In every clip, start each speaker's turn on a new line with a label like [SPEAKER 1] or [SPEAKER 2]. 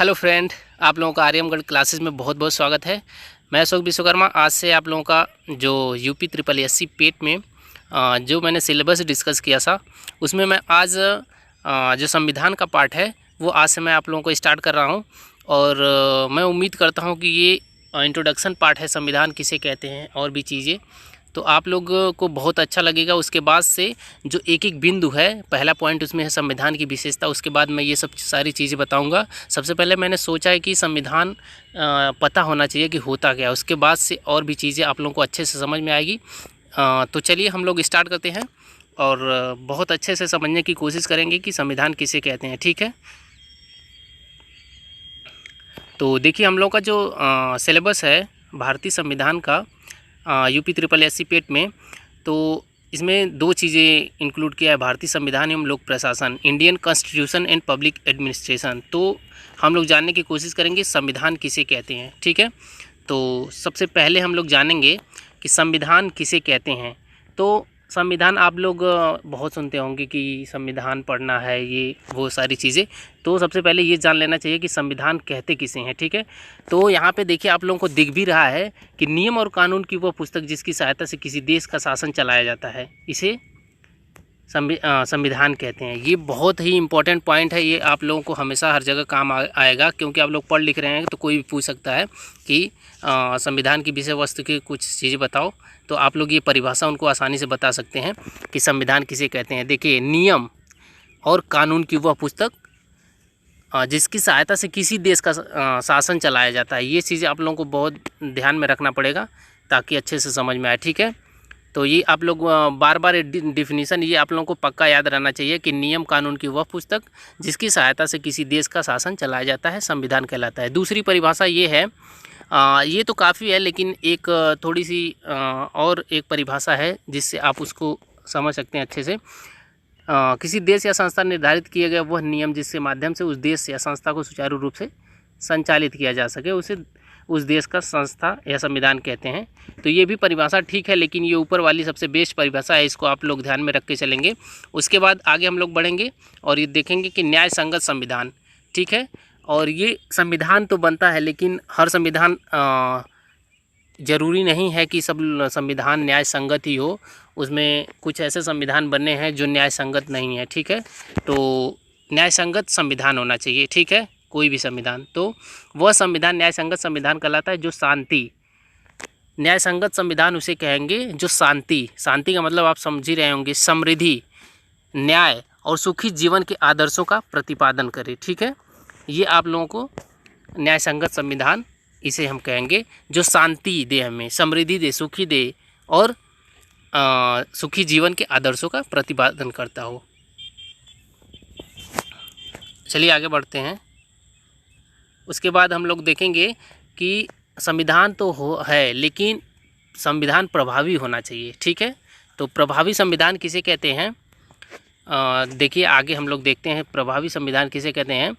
[SPEAKER 1] Hello friend, आप लोगों का आर्यमगढ़ क्लासेस में बहुत बहुत स्वागत है। मैं अशोक विश्वकर्मा। आज से आप लोगों का जो यूपी ट्रिपल एससी पेट में जो मैंने सिलेबस डिस्कस किया था, उसमें मैं आज जो संविधान का पार्ट है वो आज से मैं आप लोगों को स्टार्ट कर रहा हूं। और मैं उम्मीद करता हूं कि ये इंट्रोडक्शन पार्ट है, संविधान किसे कहते हैं और भी चीज़ें, तो आप लोग को बहुत अच्छा लगेगा। उसके बाद से जो एक एक बिंदु है, पहला पॉइंट उसमें है संविधान की विशेषता, उसके बाद मैं ये सब सारी चीज़ें बताऊंगा। सबसे पहले मैंने सोचा है कि संविधान पता होना चाहिए कि होता क्या है, उसके बाद से और भी चीज़ें आप लोगों को अच्छे से समझ में आएगी। तो चलिए हम लोग स्टार्ट करते हैं और बहुत अच्छे से समझने की कोशिश करेंगे कि संविधान किसे कहते हैं। ठीक है, तो देखिए हम लोग का जो सिलेबस है भारतीय संविधान का यूपी ट्रिपल एससी पेट में, तो इसमें दो चीज़ें इंक्लूड किया है, भारतीय संविधान एवं लोक प्रशासन, Indian constitution and public administration. तो हम लोग जानने की कोशिश करेंगे संविधान किसे कहते हैं। ठीक है, तो सबसे पहले हम लोग जानेंगे कि संविधान किसे कहते हैं। तो संविधान आप लोग बहुत सुनते होंगे कि संविधान पढ़ना है, ये वो सारी चीज़ें। तो सबसे पहले ये जान लेना चाहिए कि संविधान कहते किसे हैं। ठीक है, तो यहाँ पे देखिए आप लोगों को दिख भी रहा है कि नियम और कानून की वह पुस्तक जिसकी सहायता से किसी देश का शासन चलाया जाता है, इसे संविधान कहते हैं। ये बहुत ही इंपॉर्टेंट पॉइंट है, ये आप लोगों को हमेशा हर जगह काम आएगा, क्योंकि आप लोग पढ़ लिख रहे हैं तो कोई भी पूछ सकता है कि संविधान की विषय वस्तु की कुछ चीज़ें बताओ, तो आप लोग ये परिभाषा उनको आसानी से बता सकते हैं कि संविधान किसे कहते हैं। देखिए, नियम और कानून की वह पुस्तक जिसकी सहायता से किसी देश का शासन चलाया जाता है, ये चीज़ें आप लोगों को बहुत ध्यान में रखना पड़ेगा ताकि अच्छे से समझ में आए। ठीक है, तो ये आप लोग बार बार डिफिनीशन ये आप लोगों को पक्का याद रहना चाहिए कि नियम कानून की वह पुस्तक जिसकी सहायता से किसी देश का शासन चलाया जाता है, संविधान कहलाता है। दूसरी परिभाषा ये है, ये तो काफ़ी है, लेकिन एक थोड़ी सी और एक परिभाषा है जिससे आप उसको समझ सकते हैं अच्छे से। किसी देश या संस्था निर्धारित किए गए वह नियम जिसके माध्यम से उस देश या संस्था को सुचारू रूप से संचालित किया जा सके, उसे उस देश का संस्था या संविधान कहते हैं। तो ये भी परिभाषा ठीक है, लेकिन ये ऊपर वाली सबसे बेस्ट परिभाषा है, इसको आप लोग ध्यान में रख के चलेंगे। उसके बाद आगे हम लोग बढ़ेंगे और ये देखेंगे कि न्याय संगत संविधान। ठीक है, और ये संविधान तो बनता है, लेकिन हर संविधान ज़रूरी नहीं है कि सब संविधान न्याय संगत ही हो। उसमें कुछ ऐसे संविधान बने हैं जो न्याय संगत नहीं है। ठीक है, तो न्याय संगत संविधान होना चाहिए। ठीक है, कोई भी संविधान, तो वह संविधान न्याय संगत संविधान कहलाता है जो शांति, न्याय संगत संविधान उसे कहेंगे जो शांति का मतलब आप समझ ही रहे होंगे, समृद्धि, न्याय और सुखी जीवन के आदर्शों का प्रतिपादन करे। ठीक है, ये आप लोगों को न्याय संगत संविधान इसे हम कहेंगे जो शांति दे, हमें समृद्धि दे, सुखी दे और सुखी जीवन के आदर्शों का प्रतिपादन करता हो। चलिए आगे बढ़ते हैं। उसके बाद हम लोग देखेंगे कि संविधान तो है, लेकिन संविधान प्रभावी होना चाहिए। ठीक है, तो प्रभावी संविधान किसे कहते हैं, देखिए आगे हम लोग देखते हैं प्रभावी संविधान किसे कहते हैं।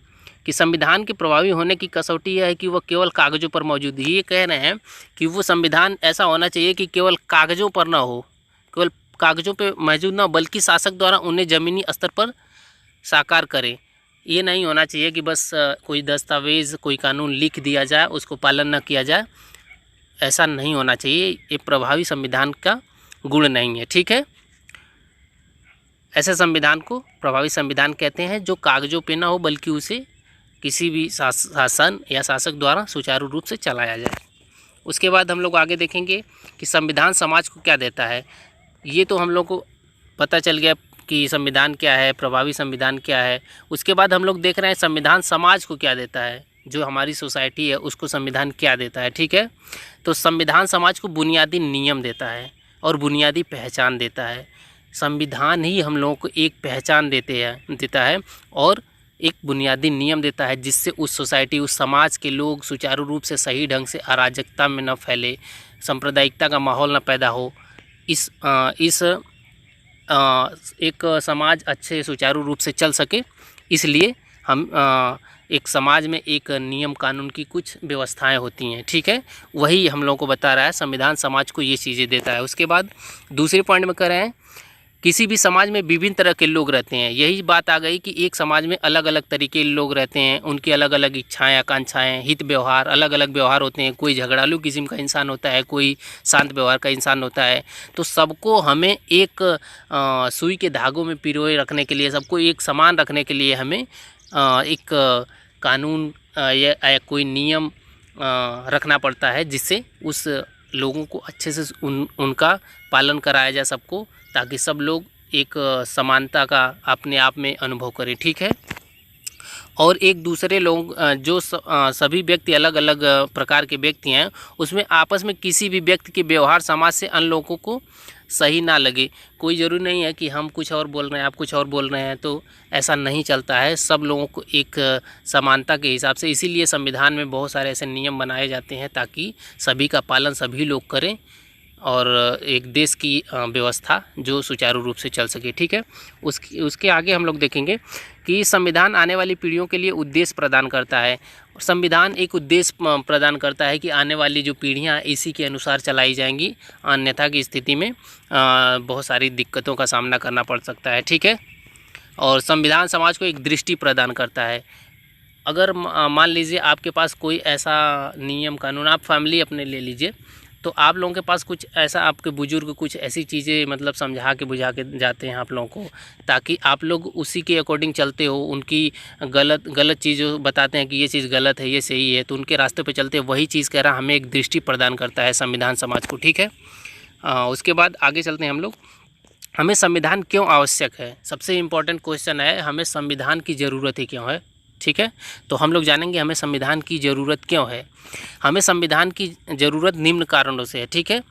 [SPEAKER 1] कि संविधान के प्रभावी होने की कसौटी यह है कि वह केवल कागज़ों पर मौजूद है। ये कह रहे हैं कि वो संविधान ऐसा होना चाहिए कि केवल कागज़ों पर ना हो, केवल कागज़ों पे मौजूद ना हो, बल्कि शासक द्वारा उन्हें ज़मीनी स्तर पर साकार करे। ये नहीं होना चाहिए कि बस कोई दस्तावेज़, कोई कानून लिख दिया जाए, उसको पालन न किया जाए, ऐसा नहीं होना चाहिए। ये प्रभावी संविधान का गुण नहीं है। ठीक है, ऐसे संविधान को प्रभावी संविधान कहते हैं जो कागज़ों पे ना हो, बल्कि उसे किसी भी शासन या शासक द्वारा सुचारू रूप से चलाया जाए। उसके बाद हम लोग आगे देखेंगे कि संविधान समाज को क्या देता है। ये तो हम लोग को पता चल गया कि संविधान क्या है, प्रभावी संविधान क्या है। उसके बाद हम लोग देख रहे हैं संविधान समाज को क्या देता है, जो हमारी सोसाइटी है उसको संविधान क्या देता है। ठीक है, तो संविधान समाज को बुनियादी नियम देता है और बुनियादी पहचान देता है। संविधान ही हम लोगों को एक पहचान देता है और एक बुनियादी नियम देता है, जिससे उस सोसाइटी, उस समाज के लोग सुचारू रूप से सही ढंग से अराजकता में न फैले, सांप्रदायिकता का माहौल न पैदा हो। इस एक समाज अच्छे सुचारू रूप से चल सके, इसलिए हम एक समाज में एक नियम कानून की कुछ व्यवस्थाएं होती हैं। ठीक है, वही हम लोगों को बता रहा है, संविधान समाज को ये चीज़ें देता है। उसके बाद दूसरे पॉइंट में कह रहे हैं किसी भी समाज में विभिन्न तरह के लोग रहते हैं। यही बात आ गई कि एक समाज में अलग अलग तरीके के लोग रहते हैं, उनकी अलग अलग इच्छाएं, आकांक्षाएं, हित व्यवहार, अलग अलग व्यवहार होते हैं। कोई झगड़ालू किस्म का इंसान होता है, कोई शांत व्यवहार का इंसान होता है। तो सबको हमें एक सुई के धागों में पिरोए रखने के लिए, सबको एक समान रखने के लिए हमें एक कानून या कोई नियम रखना पड़ता है, जिससे उस लोगों को अच्छे से उनका पालन कराया जाए सबको, ताकि सब लोग एक समानता का अपने आप में अनुभव करें। ठीक है। और एक दूसरे लोग जो सभी व्यक्ति अलग अलग प्रकार के व्यक्ति हैं, उसमें आपस में किसी भी व्यक्ति के व्यवहार समाज से अन्य लोगों को सही ना लगे। कोई ज़रूरी नहीं है कि हम कुछ और बोल रहे हैं, आप कुछ और बोल रहे हैं, तो ऐसा नहीं चलता है। सब लोगों को एक समानता के हिसाब से, इसीलिए संविधान में बहुत सारे ऐसे नियम बनाए जाते हैं ताकि सभी का पालन सभी लोग करें और एक देश की व्यवस्था जो सुचारू रूप से चल सके। ठीक है। उसके आगे हम लोग देखेंगे कि संविधान आने वाली पीढ़ियों के लिए उद्देश्य प्रदान करता है। संविधान एक उद्देश्य प्रदान करता है कि आने वाली जो पीढ़ियां इसी के अनुसार चलाई जाएंगी, अन्यथा की स्थिति में बहुत सारी दिक्कतों का सामना करना पड़ सकता है। ठीक है। और संविधान समाज को एक दृष्टि प्रदान करता है। अगर मान लीजिए आपके पास कोई ऐसा नियम कानून, आप फैमिली अपने ले लीजिए, तो आप लोगों के पास कुछ ऐसा, आपके बुजुर्ग कुछ ऐसी चीज़ें मतलब समझा के बुझा के जाते हैं आप लोगों को, ताकि आप लोग उसी के अकॉर्डिंग चलते हो। उनकी गलत चीज़ें बताते हैं कि ये चीज़ गलत है, ये सही है, तो उनके रास्ते पे चलते हैं। वही चीज़ कह रहा हमें एक दृष्टि प्रदान करता है संविधान समाज को। ठीक है। उसके बाद आगे चलते हैं हम लोग। हमें संविधान क्यों आवश्यक है? सबसे इम्पोर्टेंट क्वेश्चन है, हमें संविधान की ज़रूरत ही क्यों है? ठीक है। तो हम लोग जानेंगे हमें संविधान की ज़रूरत क्यों है। हमें संविधान की ज़रूरत निम्न कारणों से है। ठीक है।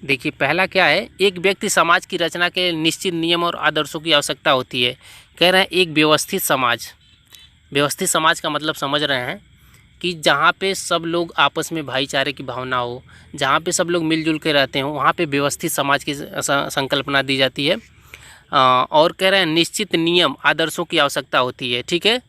[SPEAKER 1] देखिए, पहला क्या है, एक व्यक्ति समाज की रचना के निश्चित नियम और आदर्शों की आवश्यकता होती है। कह रहे हैं एक व्यवस्थित समाज। व्यवस्थित समाज का मतलब समझ रहे हैं कि जहाँ पे सब लोग आपस में भाईचारे की भावना हो, जहाँ पे सब लोग मिलजुल के रहते हों, वहाँ पे व्यवस्थित समाज की संकल्पना दी जाती है। और कह रहे हैं निश्चित नियम आदर्शों की आवश्यकता होती है। ठीक है।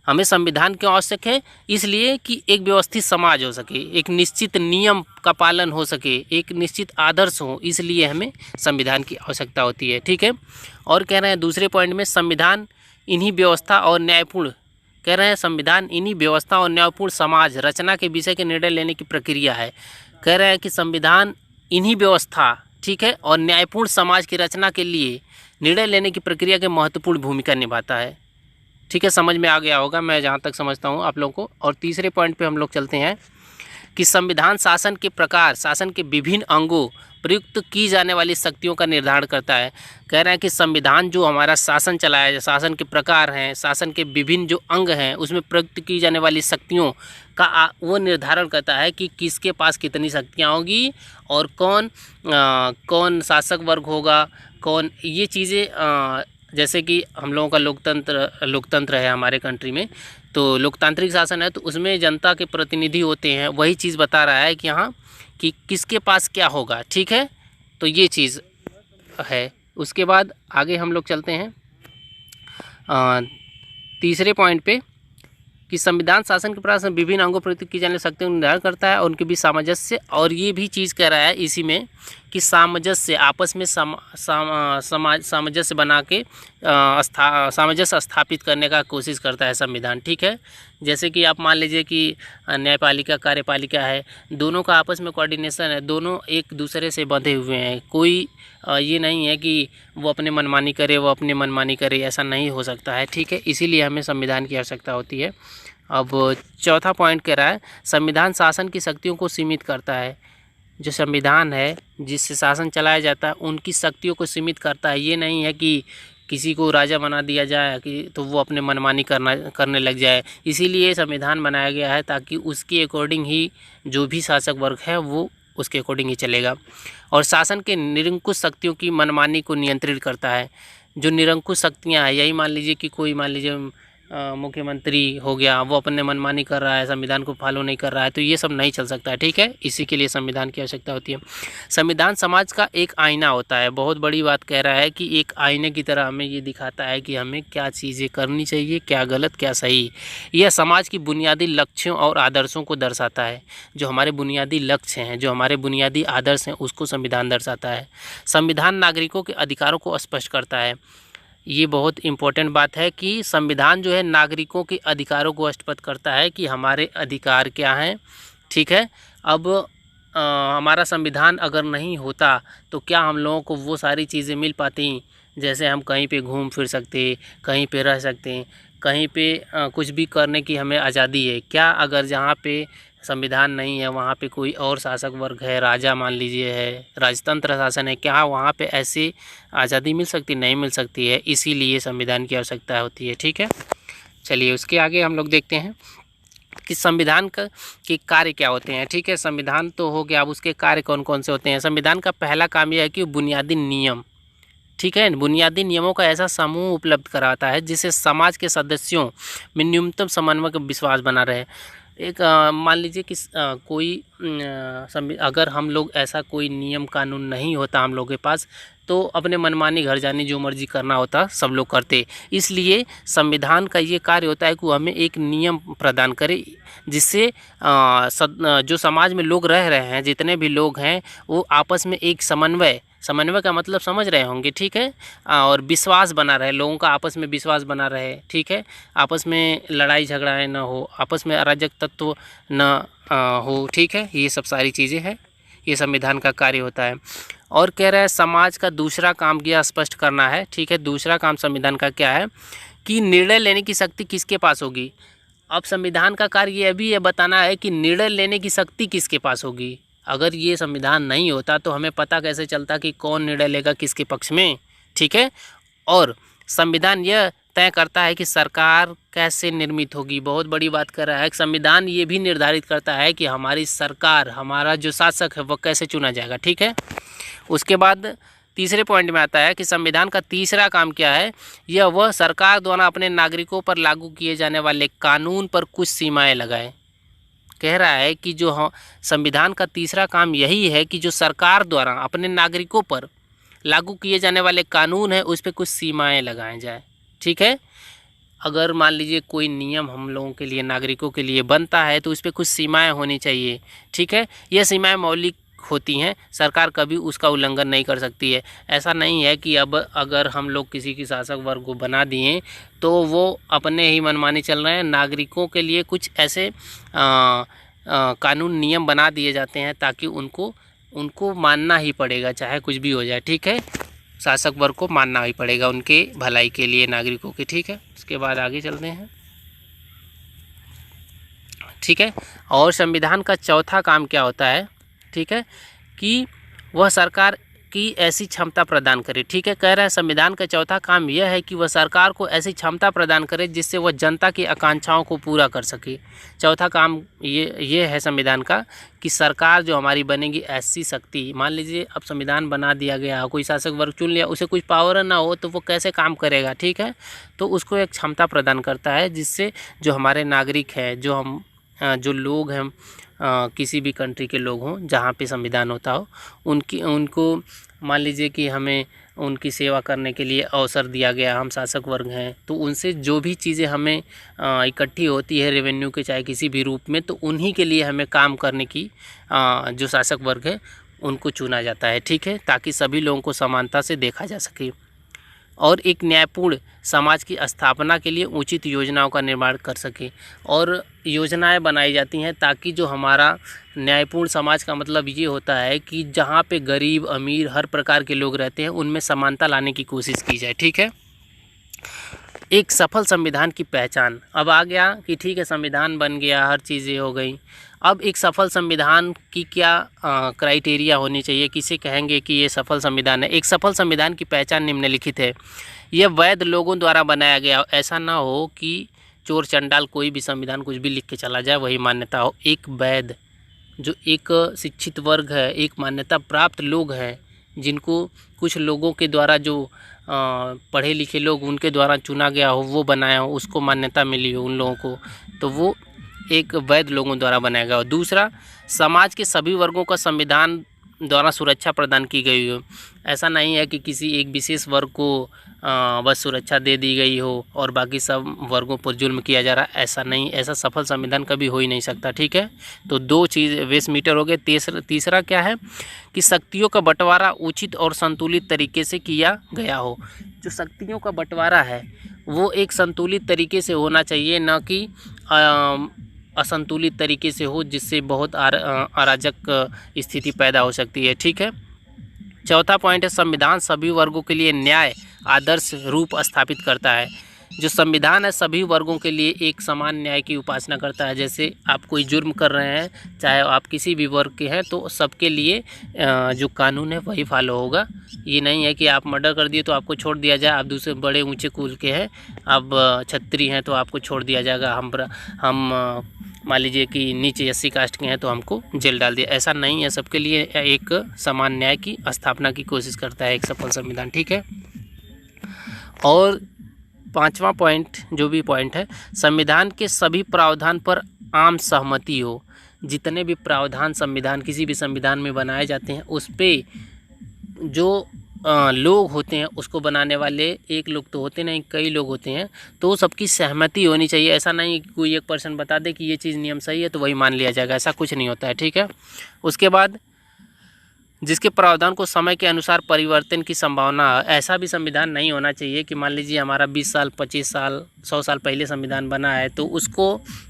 [SPEAKER 1] हमें संविधान क्यों आवश्यक है? इसलिए कि एक व्यवस्थित समाज हो सके, एक निश्चित नियम का पालन हो सके, एक निश्चित आदर्श हो, इसलिए हमें संविधान की आवश्यकता होती है। ठीक है। और कह रहे हैं दूसरे पॉइंट में, संविधान इन्हीं व्यवस्था और न्यायपूर्ण, कह रहे हैं संविधान इन्हीं व्यवस्था और न्यायपूर्ण समाज रचना के विषय के निर्णय लेने की प्रक्रिया है। कह रहे हैं कि संविधान इन्हीं व्यवस्था, ठीक है, और न्यायपूर्ण समाज की रचना के लिए निर्णय लेने की प्रक्रिया के महत्वपूर्ण भूमिका निभाता है। ठीक है। समझ में आ गया होगा, मैं जहाँ तक समझता हूँ आप लोगों को। और तीसरे पॉइंट पे हम लोग चलते हैं कि संविधान शासन के प्रकार, शासन के विभिन्न अंगों, प्रयुक्त की जाने वाली शक्तियों का निर्धारण करता है। कह रहे हैं कि संविधान जो हमारा शासन चलाया, शासन के प्रकार हैं, शासन के विभिन्न जो अंग हैं, उसमें प्रयुक्त की जाने वाली शक्तियों का वो निर्धारण करता है कि किसके पास कितनी शक्तियाँ होगी और कौन शासक वर्ग होगा, कौन, ये चीज़ें। जैसे कि हम लोगों का लोकतंत्र है हमारे कंट्री में, तो लोकतांत्रिक शासन है, तो उसमें जनता के प्रतिनिधि होते हैं। वही चीज़ बता रहा है कि हाँ, कि किसके पास क्या होगा। ठीक है। तो ये चीज़ है। उसके बाद आगे हम लोग चलते हैं तीसरे पॉइंट पे कि संविधान शासन के प्रकार विभिन्न अंगों प्रयुक्त की जाने शक्तियों का निर्धारण करता है और उनके बीच सामंजस्य। और ये भी चीज़ कह रहा है इसी में कि सामंजस्य, आपस में सामंजस्य बना के सामंजस्य स्थापित करने का कोशिश करता है संविधान। ठीक है। जैसे कि आप मान लीजिए कि न्यायपालिका कार्यपालिका है, दोनों का आपस में कोऑर्डिनेशन है, दोनों एक दूसरे से बंधे हुए हैं। कोई ये नहीं है कि वो अपने मनमानी करे, वो अपने मनमानी करे, ऐसा नहीं हो सकता है। ठीक है। इसीलिए हमें संविधान की आवश्यकता होती है। अब चौथा पॉइंट कह रहा है, संविधान शासन की शक्तियों को सीमित करता है। जो संविधान है जिससे शासन चलाया जाता है, उनकी शक्तियों को सीमित करता है। ये नहीं है कि किसी को राजा बना दिया जाए कि तो वो अपने मनमानी करने लग जाए। इसीलिए संविधान बनाया गया है ताकि उसके अकॉर्डिंग ही जो भी शासक वर्ग है वो उसके अकॉर्डिंग ही चलेगा। और शासन के निरंकुश शक्तियों की मनमानी को नियंत्रित करता है। जो निरंकुश शक्तियाँ हैं, यही मान लीजिए कि कोई, मान लीजिए मुख्यमंत्री हो गया, वो अपने मनमानी कर रहा है, संविधान को फॉलो नहीं कर रहा है, तो ये सब नहीं चल सकता है। ठीक है, इसी के लिए संविधान की आवश्यकता होती है। संविधान समाज का एक आईना होता है। बहुत बड़ी बात कह रहा है कि एक आईने की तरह हमें ये दिखाता है कि हमें क्या चीज़ें करनी चाहिए, क्या गलत क्या सही। यह समाज की बुनियादी लक्ष्यों और आदर्शों को दर्शाता है। जो हमारे बुनियादी लक्ष्य हैं, जो हमारे बुनियादी आदर्श हैं, उसको संविधान दर्शाता है। संविधान नागरिकों के अधिकारों को स्पष्ट करता है। ये बहुत इम्पोर्टेंट बात है कि संविधान जो है नागरिकों के अधिकारों को स्पष्ट करता है कि हमारे अधिकार क्या हैं। ठीक है, अब हमारा संविधान अगर नहीं होता तो क्या हम लोगों को वो सारी चीज़ें मिल पाती, जैसे हम कहीं पे घूम फिर सकते, कहीं पे रह सकते, कहीं पे कुछ भी करने की हमें आज़ादी है। क्या अगर जहाँ पे संविधान नहीं है वहाँ पे कोई और शासक वर्ग है, राजा मान लीजिए है, राजतंत्र शासन है, क्या वहाँ पे ऐसी आज़ादी मिल सकती? नहीं मिल सकती है। इसीलिए संविधान की आवश्यकता होती है। ठीक है, चलिए उसके आगे हम लोग देखते हैं कि संविधान के कार्य क्या होते हैं। ठीक है, संविधान तो हो गया, अब उसके कार्य कौन कौन से होते हैं। संविधान का पहला काम यह है कि बुनियादी नियम, ठीक है, बुनियादी नियमों का ऐसा समूह उपलब्ध कराता है जिससे समाज के सदस्यों में न्यूनतम समन्वय का विश्वास बना रहे। एक मान लीजिए कि कोई अगर हम लोग ऐसा कोई नियम कानून नहीं होता हम लोग के पास, तो अपने मनमानी घर जाने जो मर्जी करना होता सब लोग करते। इसलिए संविधान का ये कार्य होता है कि वो हमें एक नियम प्रदान करे जिससे जो समाज में लोग रह रहे हैं, जितने भी लोग हैं, वो आपस में एक समन्वय का मतलब समझ रहे होंगे। ठीक है, और विश्वास बना रहे, लोगों का आपस में विश्वास बना रहे। ठीक है, आपस में लड़ाई झगड़ाएँ ना हो, आपस में अराजक तत्व न हो। ठीक है, ये सब सारी चीज़ें हैं, ये संविधान का कार्य होता है। और कह रहा है समाज का दूसरा काम यह स्पष्ट करना है। ठीक है, दूसरा काम संविधान का क्या है कि निर्णय लेने की शक्ति किसके पास होगी। अब संविधान का कार्य यह भी बताना है कि निर्णय लेने की शक्ति किसके पास होगी। अगर ये संविधान नहीं होता तो हमें पता कैसे चलता कि कौन निर्णय लेगा किसके पक्ष में। ठीक है, और संविधान यह तय करता है कि सरकार कैसे निर्मित होगी। बहुत बड़ी बात कर रहा है। संविधान ये भी निर्धारित करता है कि हमारी सरकार, हमारा जो शासक है वह कैसे चुना जाएगा। ठीक है, उसके बाद तीसरे पॉइंट में आता है कि संविधान का तीसरा काम क्या है, यह वह सरकार द्वारा अपने नागरिकों पर लागू किए जाने वाले कानून पर कुछ सीमाएं लगाए। कह रहा है कि जो संविधान का तीसरा काम यही है कि जो सरकार द्वारा अपने नागरिकों पर लागू किए जाने वाले कानून हैं उस पर कुछ सीमाएं लगाए जाए। ठीक है, अगर मान लीजिए कोई नियम हम लोगों के लिए, नागरिकों के लिए बनता है तो उस पर कुछ सीमाएं होनी चाहिए। ठीक है, यह सीमाएं मौलिक होती हैं, सरकार कभी उसका उल्लंघन नहीं कर सकती है। ऐसा नहीं है कि अब अगर हम लोग किसी की शासक वर्ग को बना दिए तो वो अपने ही मनमानी चल रहे हैं। नागरिकों के लिए कुछ ऐसे कानून नियम बना दिए जाते हैं ताकि उनको मानना ही पड़ेगा, चाहे कुछ भी हो जाए। ठीक है, शासक वर्ग को मानना ही पड़ेगा उनके भलाई के लिए, नागरिकों के। ठीक है, उसके बाद आगे चलते हैं। ठीक है, और संविधान का चौथा काम क्या होता है, ठीक है, कि वह सरकार की ऐसी क्षमता प्रदान करे। ठीक है, कह रहा है संविधान का चौथा काम यह है कि वह सरकार को ऐसी क्षमता प्रदान करे जिससे वह जनता की आकांक्षाओं को पूरा कर सके। चौथा काम ये है संविधान का कि सरकार जो हमारी बनेगी ऐसी शक्ति, मान लीजिए अब संविधान बना दिया गया, कोई शासक वर्ग चुन लिया, उसे कुछ पावर ना हो तो वो कैसे काम करेगा। ठीक है, तो उसको एक क्षमता प्रदान करता है जिससे जो हमारे नागरिक हैं, जो लोग हैं, किसी भी कंट्री के लोग हों जहाँ पे संविधान होता हो, उनको मान लीजिए कि हमें उनकी सेवा करने के लिए अवसर दिया गया, हम शासक वर्ग हैं, तो उनसे जो भी चीज़ें हमें इकट्ठी होती है रेवेन्यू के चाहे किसी भी रूप में, तो उन्हीं के लिए हमें काम करने की जो शासक वर्ग है उनको चुना जाता है। ठीक है, ताकि सभी लोगों को समानता से देखा जा सके और एक न्यायपूर्ण समाज की स्थापना के लिए उचित योजनाओं का निर्माण कर सके। और योजनाएं बनाई जाती हैं ताकि जो हमारा न्यायपूर्ण समाज का मतलब ये होता है कि जहाँ पे गरीब अमीर हर प्रकार के लोग रहते हैं उनमें समानता लाने की कोशिश की जाए। ठीक है, एक सफल संविधान की पहचान। अब आ गया कि ठीक है संविधान बन गया, हर चीज़ें हो गई, अब एक सफल संविधान की क्या क्राइटेरिया होनी चाहिए, किसे कहेंगे कि ये सफल संविधान है। एक सफल संविधान की पहचान निम्नलिखित है। यह वैध लोगों द्वारा बनाया गया, ऐसा ना हो कि चोर चंडाल कोई भी संविधान कुछ भी लिख के चला जाए वही मान्यता हो। एक वैध, जो एक शिक्षित वर्ग है, एक मान्यता प्राप्त लोग हैं, जिनको कुछ लोगों के द्वारा जो पढ़े लिखे लोग उनके द्वारा चुना गया हो, वो बनाया हो, उसको मान्यता मिली हो उन लोगों को, तो वो एक वैध लोगों द्वारा बनाया गया हो। दूसरा, समाज के सभी वर्गों का संविधान द्वारा सुरक्षा प्रदान की गई हो। ऐसा नहीं है कि किसी एक विशेष वर्ग को बस सुरक्षा दे दी गई हो और बाकी सब वर्गों पर जुल्म किया जा रहा है, ऐसा नहीं, ऐसा सफल संविधान कभी हो ही नहीं सकता। ठीक है, तो 2 चीज़ वेस्ट मीटर हो गए। तीसरा क्या है कि शक्तियों का बंटवारा उचित और संतुलित तरीके से किया गया हो। जो शक्तियों का बंटवारा है वो एक संतुलित तरीके से होना चाहिए, न कि असंतुलित तरीके से हो, जिससे बहुत अराजक स्थिति पैदा हो सकती है। ठीक है, चौथा पॉइंट है संविधान सभी वर्गों के लिए न्याय आदर्श रूप स्थापित करता है। जो संविधान है सभी वर्गों के लिए एक समान न्याय की उपासना करता है। जैसे आप कोई जुर्म कर रहे हैं, चाहे आप किसी भी वर्ग के हैं, तो सबके लिए जो कानून है वही फॉलो होगा। ये नहीं है कि आप मर्डर कर दिए तो आपको छोड़ दिया जाए, आप दूसरे बड़े ऊंचे कुल के हैं, आप क्षत्रिय हैं तो आपको छोड़ दिया जाएगा, हम मान लीजिए कि नीचे SC कास्ट के हैं तो हमको जेल डाल दिया। ऐसा नहीं है, सबके लिए एक समान न्याय की स्थापना की कोशिश करता है एक सफल संविधान। ठीक है, और 5वां पॉइंट जो भी पॉइंट है, संविधान के सभी प्रावधान पर आम सहमति हो। जितने भी प्रावधान संविधान किसी भी संविधान में बनाए जाते हैं उस पर जो लोग होते हैं, उसको बनाने वाले एक लोग तो होते नहीं, कई लोग होते हैं, तो सबकी सहमति होनी चाहिए। ऐसा नहीं कि कोई एक पर्सन बता दे कि ये चीज़ नियम सही है तो वही मान लिया जाएगा, ऐसा कुछ नहीं होता है। ठीक है, उसके बाद जिसके प्रावधान को समय के अनुसार परिवर्तन की संभावना, ऐसा भी संविधान नहीं होना चाहिए कि मान लीजिए हमारा 20 साल 25 साल 100 साल पहले संविधान बना है तो उसको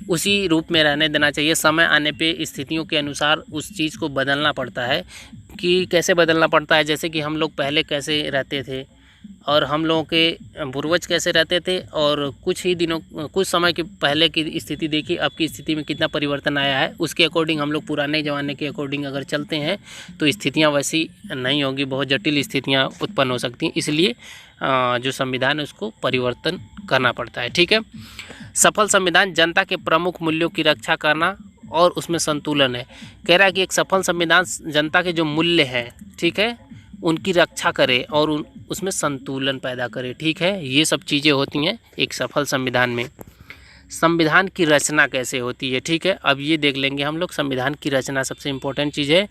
[SPEAKER 1] उसी रूप में रहने देना चाहिए। समय आने पे स्थितियों के अनुसार उस चीज़ को बदलना पड़ता है। कि कैसे बदलना पड़ता है, जैसे कि हम लोग पहले कैसे रहते थे और हम लोगों के पूर्वज कैसे रहते थे, और कुछ समय के पहले की स्थिति देखिए, अब की स्थिति में कितना परिवर्तन आया है। उसके अकॉर्डिंग हम लोग पुराने ज़माने के अकॉर्डिंग अगर चलते हैं तो स्थितियां वैसी नहीं होगी, बहुत जटिल स्थितियां उत्पन्न हो सकती हैं। इसलिए जो संविधान है उसको परिवर्तन करना पड़ता है। ठीक है, सफल संविधान जनता के प्रमुख मूल्यों की रक्षा करना और उसमें संतुलन है। कह रहा है कि एक सफल संविधान जनता के जो मूल्य हैं, ठीक है, उनकी रक्षा करे और उसमें संतुलन पैदा करे। ठीक है, ये सब चीज़ें होती हैं एक सफल संविधान में। संविधान की रचना कैसे होती है, ठीक है, अब ये देख लेंगे हम लोग। संविधान की रचना सबसे इम्पोर्टेंट चीज़ है।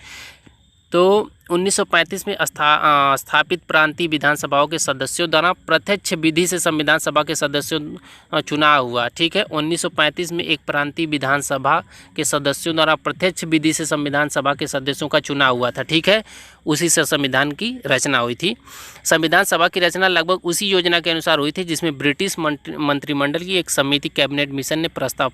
[SPEAKER 1] तो 1935 में स्थापित प्रांतीय विधानसभाओं के सदस्यों द्वारा प्रत्यक्ष विधि से संविधान सभा के सदस्यों चुनाव हुआ। ठीक है, 1935 में एक प्रांतीय विधानसभा के सदस्यों द्वारा प्रत्यक्ष विधि से संविधान सभा के सदस्यों का चुनाव हुआ था। ठीक है, उसी से संविधान की रचना हुई थी। संविधान सभा की रचना लगभग उसी योजना के अनुसार हुई थी जिसमें ब्रिटिश मंत्रिमंडल की एक समिति कैबिनेट मिशन ने प्रस्ताव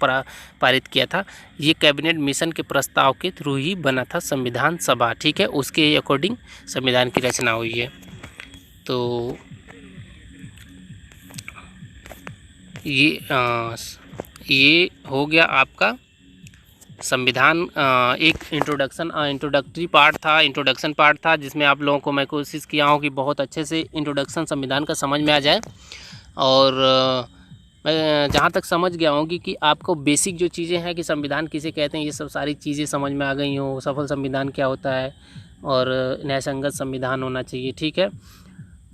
[SPEAKER 1] पारित किया था। ये कैबिनेट मिशन के प्रस्ताव के थ्रू ही बना था संविधान सभा। ठीक है, उसके अकॉर्डिंग संविधान की रचना हुई है। तो ये हो गया आपका संविधान। एक इंट्रोडक्टरी इंट्रोडक्शन पार्ट था जिसमें आप लोगों को मैं कोशिश किया हूँ कि बहुत अच्छे से इंट्रोडक्शन संविधान का समझ में आ जाए। और मैं जहाँ तक समझ गया हूँ कि आपको बेसिक जो चीज़ें हैं कि संविधान किसे कहते हैं, ये सब सारी चीज़ें समझ में आ गई हो। सफल संविधान क्या होता है और न्यायसंगत संविधान होना चाहिए। ठीक है,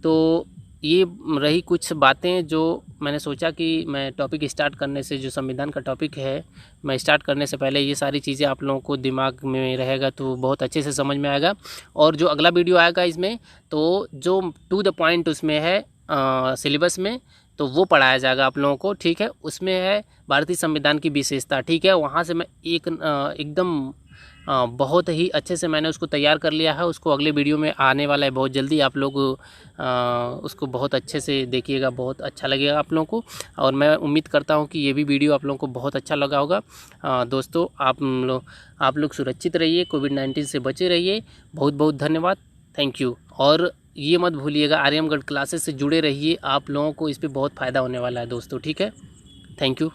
[SPEAKER 1] तो ये रही कुछ बातें जो मैंने सोचा कि मैं टॉपिक स्टार्ट करने से, जो संविधान का टॉपिक है, मैं स्टार्ट करने से पहले ये सारी चीज़ें आप लोगों को दिमाग में रहेगा तो बहुत अच्छे से समझ में आएगा। और जो अगला वीडियो आएगा इसमें, तो जो टू द पॉइंट उसमें है सिलेबस में, तो वो पढ़ाया जाएगा आप लोगों को। ठीक है, उसमें है भारतीय संविधान की विशेषता। ठीक है, वहाँ से मैं एकदम बहुत ही अच्छे से मैंने उसको तैयार कर लिया है। उसको अगले वीडियो में आने वाला है बहुत जल्दी। आप लोग उसको बहुत अच्छे से देखिएगा, बहुत अच्छा लगेगा आप लोगों को। और मैं उम्मीद करता हूँ कि ये भी वीडियो आप लोगों को बहुत अच्छा लगा होगा। दोस्तों, आप लोग सुरक्षित रहिए, कोविड-19 से बचे रहिए। बहुत बहुत धन्यवाद, थैंक यू। और ये मत भूलिएगा, आर्यमगढ़ क्लासेस से जुड़े रहिए, आप लोगों को इस पर बहुत फ़ायदा होने वाला है दोस्तों। ठीक है, थैंक यू।